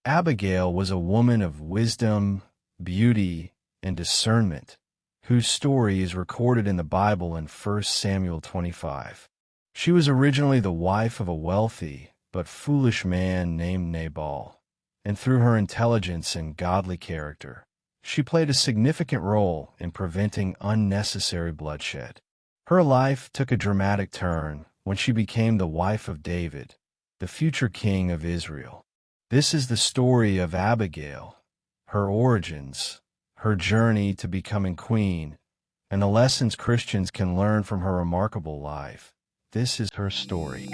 Abigail was a woman of wisdom, beauty, and discernment, whose story is recorded in the Bible in 1 Samuel 25. She was originally the wife of a wealthy but foolish man named Nabal, and through her intelligence and godly character, she played a significant role in preventing unnecessary bloodshed. Her life took a dramatic turn when she became the wife of David, the future king of Israel. This is the story of Abigail, her origins, her journey to becoming queen, and the lessons Christians can learn from her remarkable life. This is her story.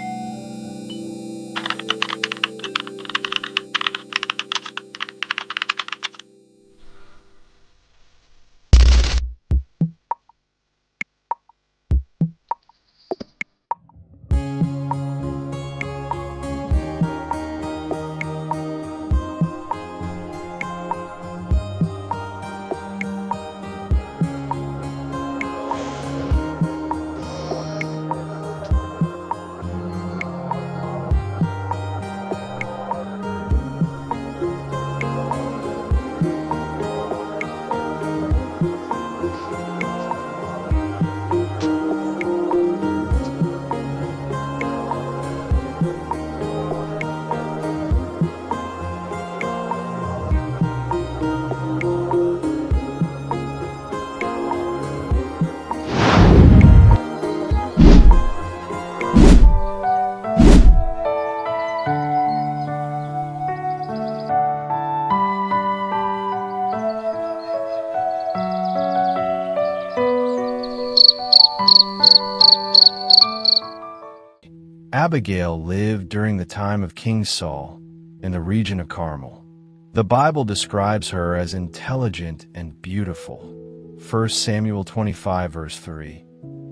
Abigail lived during the time of King Saul in the region of Carmel. The Bible describes her as intelligent and beautiful. 1 Samuel 25 verse 3.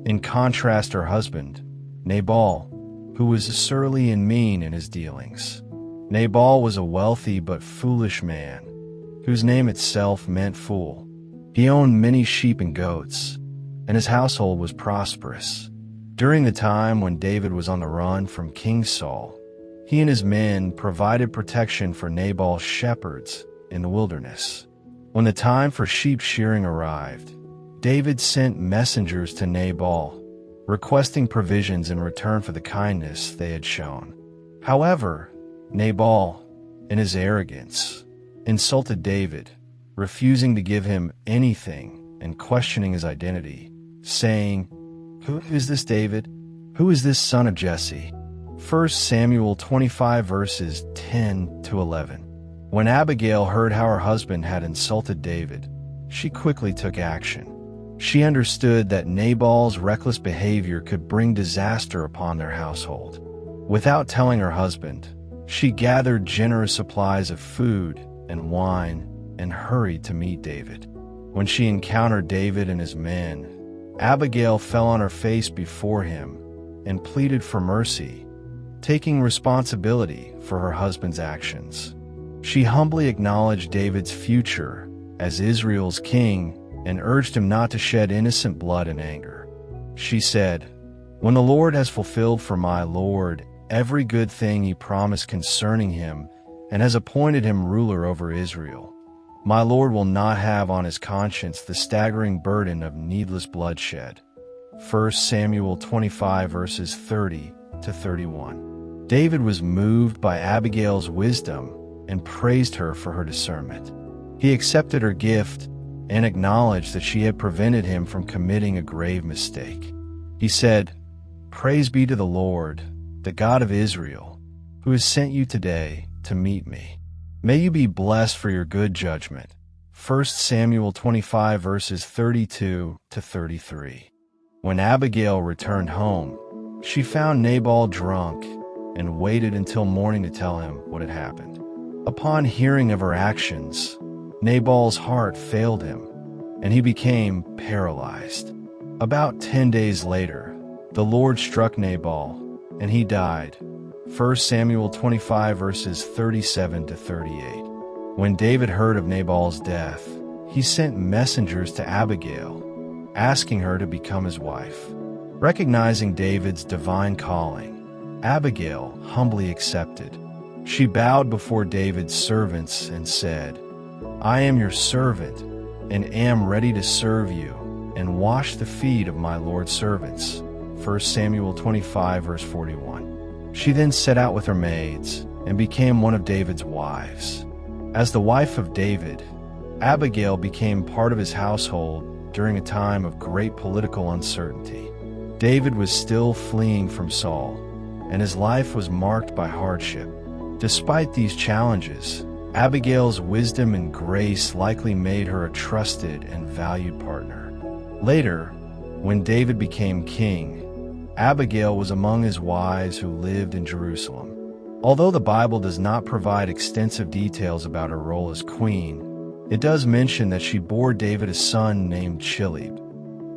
In contrast, her husband, Nabal, who was surly and mean in his dealings. Nabal was a wealthy but foolish man, whose name itself meant fool. He owned many sheep and goats, and his household was prosperous. During the time when David was on the run from King Saul, he and his men provided protection for Nabal's shepherds in the wilderness. When the time for sheep shearing arrived, David sent messengers to Nabal, requesting provisions in return for the kindness they had shown. However, Nabal, in his arrogance, insulted David, refusing to give him anything and questioning his identity, saying, "Who is this David? Who is this son of Jesse?" 1 Samuel 25 verses 10 to 11. When Abigail heard how her husband had insulted David, she quickly took action. She understood that Nabal's reckless behavior could bring disaster upon their household. Without telling her husband, she gathered generous supplies of food and wine and hurried to meet David. When she encountered David and his men, Abigail fell on her face before him and pleaded for mercy, taking responsibility for her husband's actions. She humbly acknowledged David's future as Israel's king and urged him not to shed innocent blood in anger. She said, "When the Lord has fulfilled for my Lord every good thing he promised concerning him and has appointed him ruler over Israel, my Lord will not have on his conscience the staggering burden of needless bloodshed." 1 Samuel 25 verses 30 to 31. David was moved by Abigail's wisdom and praised her for her discernment. He accepted her gift and acknowledged that she had prevented him from committing a grave mistake. He said, "Praise be to the Lord, the God of Israel, who has sent you today to meet me. May you be blessed for your good judgment." 1 Samuel 25 verses 32 to 33. When Abigail returned home, she found Nabal drunk and waited until morning to tell him what had happened. Upon hearing of her actions, Nabal's heart failed him, and he became paralyzed. About 10 days later, the Lord struck Nabal, and he died. 1 Samuel 25 verses 37 to 38. When David heard of Nabal's death, he sent messengers to Abigail, asking her to become his wife. Recognizing David's divine calling, Abigail humbly accepted. She bowed before David's servants and said, "I am your servant, and am ready to serve you, and wash the feet of my Lord's servants." 1 Samuel 25 verse 41. She then set out with her maids, and became one of David's wives. As the wife of David, Abigail became part of his household during a time of great political uncertainty. David was still fleeing from Saul, and his life was marked by hardship. Despite these challenges, Abigail's wisdom and grace likely made her a trusted and valued partner. Later, when David became king, Abigail was among his wives who lived in Jerusalem. Although the Bible does not provide extensive details about her role as queen, it does mention that she bore David a son named Chilib,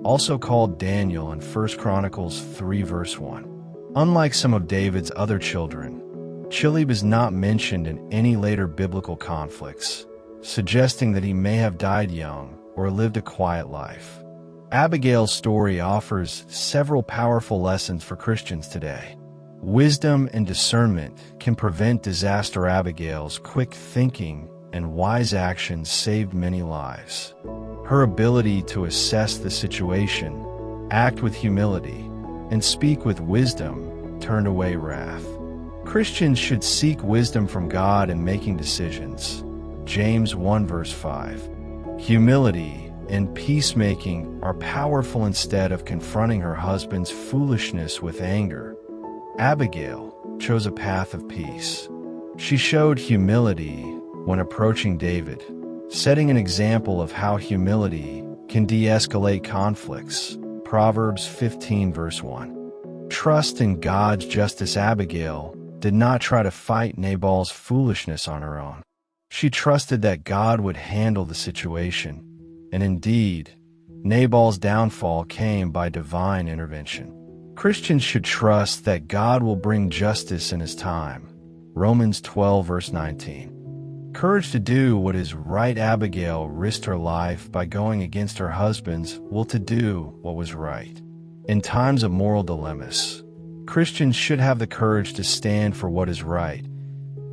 also called Daniel in 1 Chronicles 3 verse 1. Unlike some of David's other children, Chilib is not mentioned in any later biblical conflicts, suggesting that he may have died young or lived a quiet life. Abigail's story offers several powerful lessons for Christians today. Wisdom and discernment can prevent disaster. Abigail's quick thinking and wise actions saved many lives. Her ability to assess the situation, act with humility, and speak with wisdom turned away wrath. Christians should seek wisdom from God in making decisions. James 1 verse 5. Humility and peacemaking are powerful. Instead of confronting her husband's foolishness with anger, Abigail chose a path of peace. She showed humility when approaching David, setting an example of how humility can de-escalate conflicts. Proverbs 15 verse 1. Trust in God's justice. Abigail did not try to fight Nabal's foolishness on her own. She trusted that God would handle the situation, and indeed, Nabal's downfall came by divine intervention. Christians should trust that God will bring justice in his time. Romans 12 verse 19. Courage to do what is right. Abigail risked her life by going against her husband's will to do what was right. In times of moral dilemmas, Christians should have the courage to stand for what is right,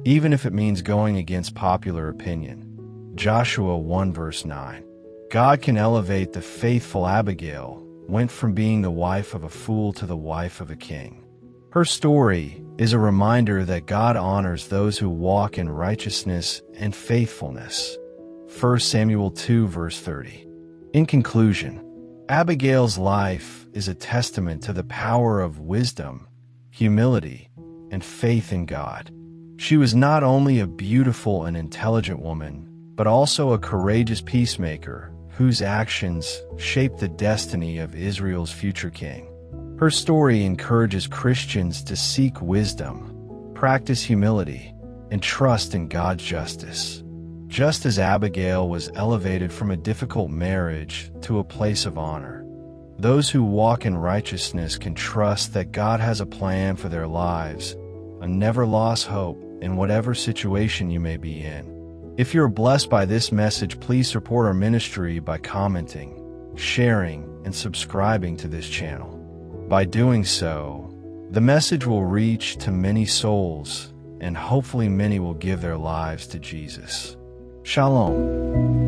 even if it means going against popular opinion. Joshua 1 verse 9. God can elevate the faithful. Abigail went from being the wife of a fool to the wife of a king. Her story is a reminder that God honors those who walk in righteousness and faithfulness. 1 Samuel 2 verse 30. In conclusion, Abigail's life is a testament to the power of wisdom, humility, and faith in God. She was not only a beautiful and intelligent woman, but also a courageous peacemaker whose actions shaped the destiny of Israel's future king. Her story encourages Christians to seek wisdom, practice humility, and trust in God's justice. Just as Abigail was elevated from a difficult marriage to a place of honor, those who walk in righteousness can trust that God has a plan for their lives and never lose hope in whatever situation you may be in. If you're blessed by this message, please support our ministry by commenting, sharing, and subscribing to this channel. By doing so, the message will reach to many souls, and hopefully many will give their lives to Jesus. Shalom.